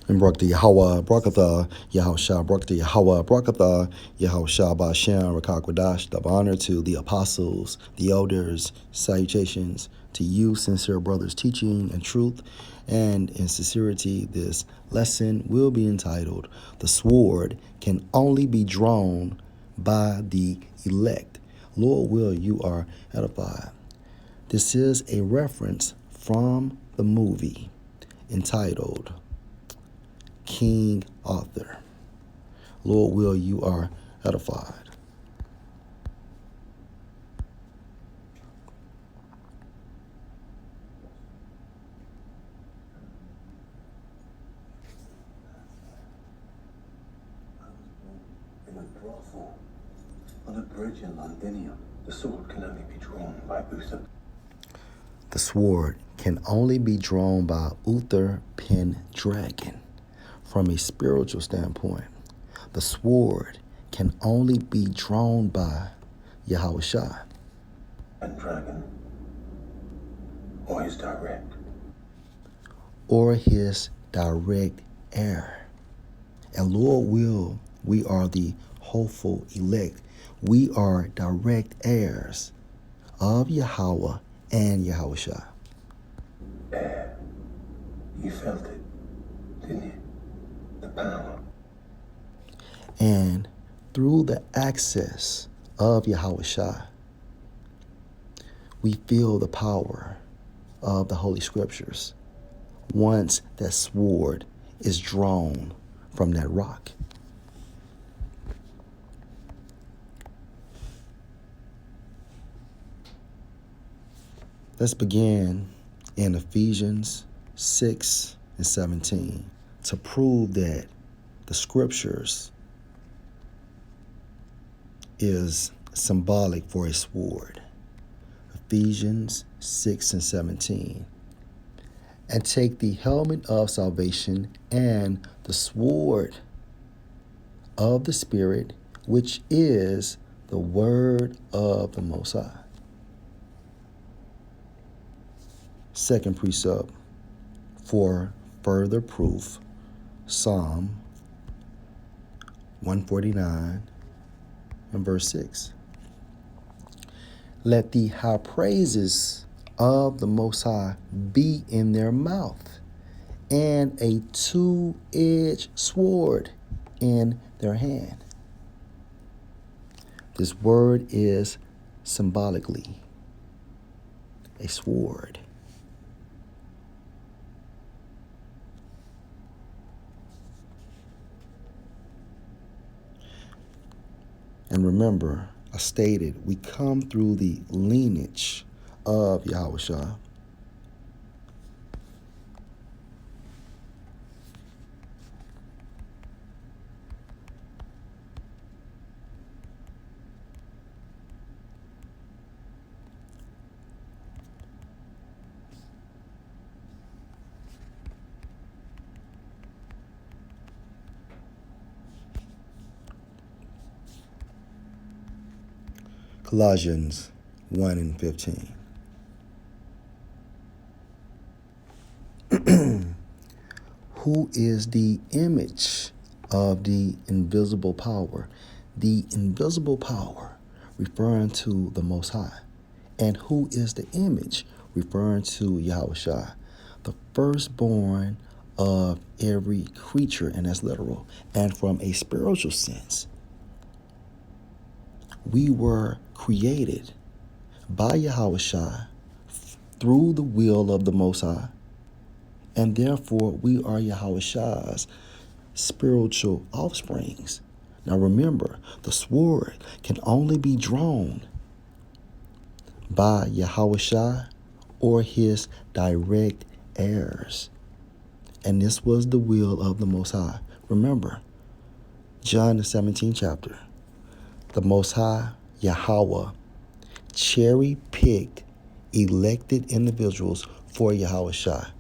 And Barak the Yahweh, Barakatha, Yahushua, Barak the Yahweh, Barakatha, Yahushua, Bashem, Rakakwadash, double honor to the apostles, the elders, salutations to you, sincere brothers, teaching and truth. And in sincerity, this lesson will be entitled, The Sword Can Only Be Drawn by the Elect. Lord will, you are edified. This is a reference from the movie entitled King Arthur. Lord will, you are edified. In a brothel on a bridge in Londinium, the sword can only be drawn by Uther. The sword can only be drawn by Uther Pendragon. From a spiritual standpoint, the sword can only be drawn by Yahushua. And dragon, or his direct. Or his direct heir. And Lord will, we are the hopeful elect. We are direct heirs of Yahweh and Yahushua. Heir. You felt it, didn't you? The power. And through the access of Yahushua, we feel the power of the Holy Scriptures once that sword is drawn from that rock. Let's begin in Ephesians 6 and 17 to prove that the Scriptures is symbolic for a sword. Ephesians 6 and 17. And take the helmet of salvation and the sword of the Spirit, which is the word of the Most High. Second precept for further proof, Psalm 149 and verse 6. Let the high praises of the Most High be in their mouth, and a two-edged sword in their hand. This word is symbolically a sword. And remember, I stated we come through the lineage of Yahushua. Colossians 1 and 15. Who is the image of the invisible power? The invisible power referring to the Most High. And who is the image referring to Yahushua, the firstborn of every creature, and that's literal. And from a spiritual sense, we were created by Yahushua through the will of the Most High, and therefore we are Yahushua's spiritual offsprings. Now remember, the sword can only be drawn by Yahushua or his direct heirs. And this was the will of the Most High. Remember, John the 17th chapter. The Most High, Yahweh, cherry-picked, elected individuals for Yahushua.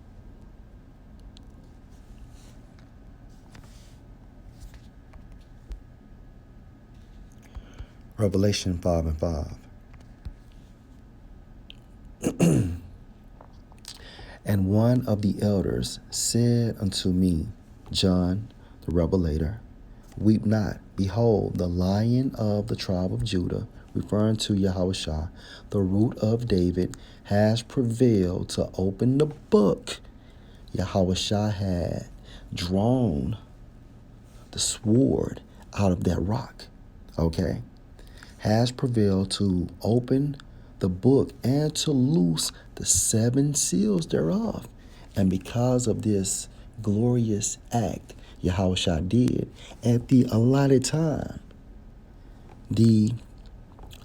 Revelation 5 and 5. And one of the elders said unto me, John, the Revelator, weep not. Behold, the Lion of the tribe of Judah, referring to Yahushua, the root of David, has prevailed to open the book. Yahushua had drawn the sword out of that rock, okay? Has prevailed to open the book and to loose the 7 seals thereof. And because of this glorious act Yahushua did at the allotted time, the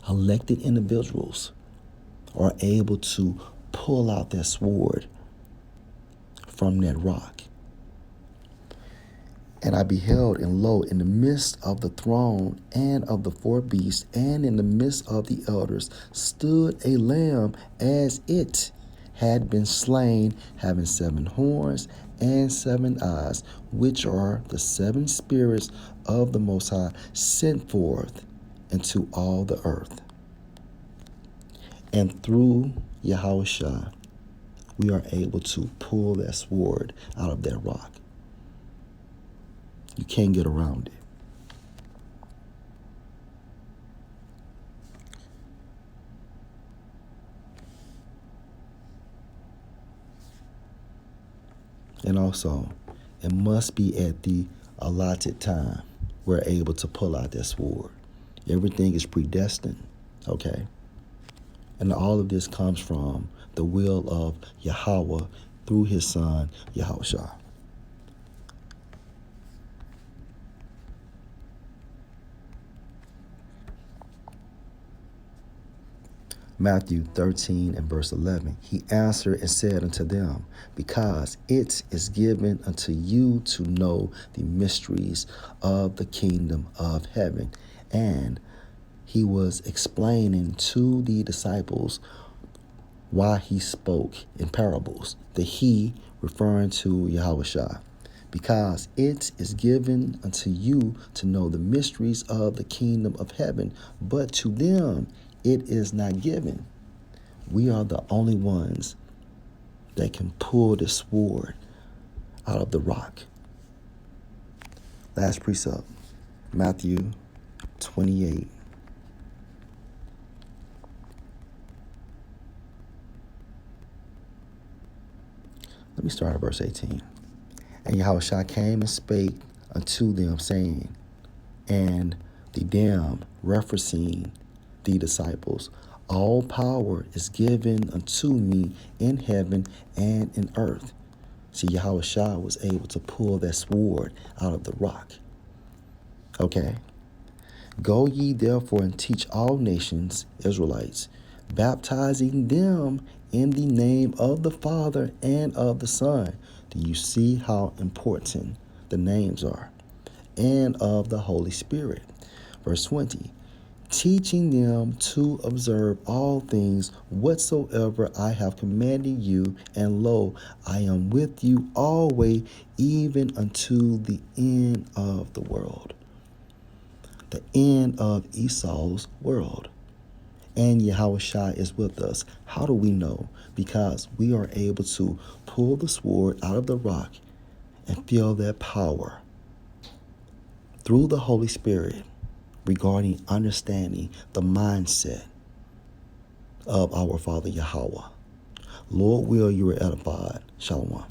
elected individuals are able to pull out that sword from that rock. And I beheld, and lo, in the midst of the throne and of the 4 beasts, and in the midst of the elders, stood a lamb as it had been slain, having 7 horns and 7 eyes, which are the 7 spirits of the Most High, sent forth into all the earth. And through Yahushua, we are able to pull that sword out of that rock. You can't get around it. And also, it must be at the allotted time we're able to pull out that sword. Everything is predestined, okay? And all of this comes from the will of Yahweh through his son, Yahushua. Matthew 13 and verse 11, he answered and said unto them, because it is given unto you to know the mysteries of the kingdom of heaven. And he was explaining to the disciples why he spoke in parables. The he referring to Yahushua. Because it is given unto you to know the mysteries of the kingdom of heaven, but to them it is not given. We are the only ones that can pull the sword out of the rock. Last precept, Matthew 28. Let me start at verse 18. And Yahushua came and spake unto them, saying, and the damned, referencing the disciples, all power is given unto me in heaven and in earth. See, Yahushua was able to pull that sword out of the rock. Okay. Go ye therefore and teach all nations, Israelites, baptizing them in the name of the Father and of the Son. Do you see how important the names are? And of the Holy Spirit. Verse 20. Teaching them to observe all things whatsoever I have commanded you, and lo, I am with you always, even unto the end of the world. The end of Esau's world. And Yahushua is with us. How do we know? Because we are able to pull the sword out of the rock and feel that power through the Holy Spirit regarding understanding the mindset of our Father Yahweh. Lord, will you are edified. Shalom.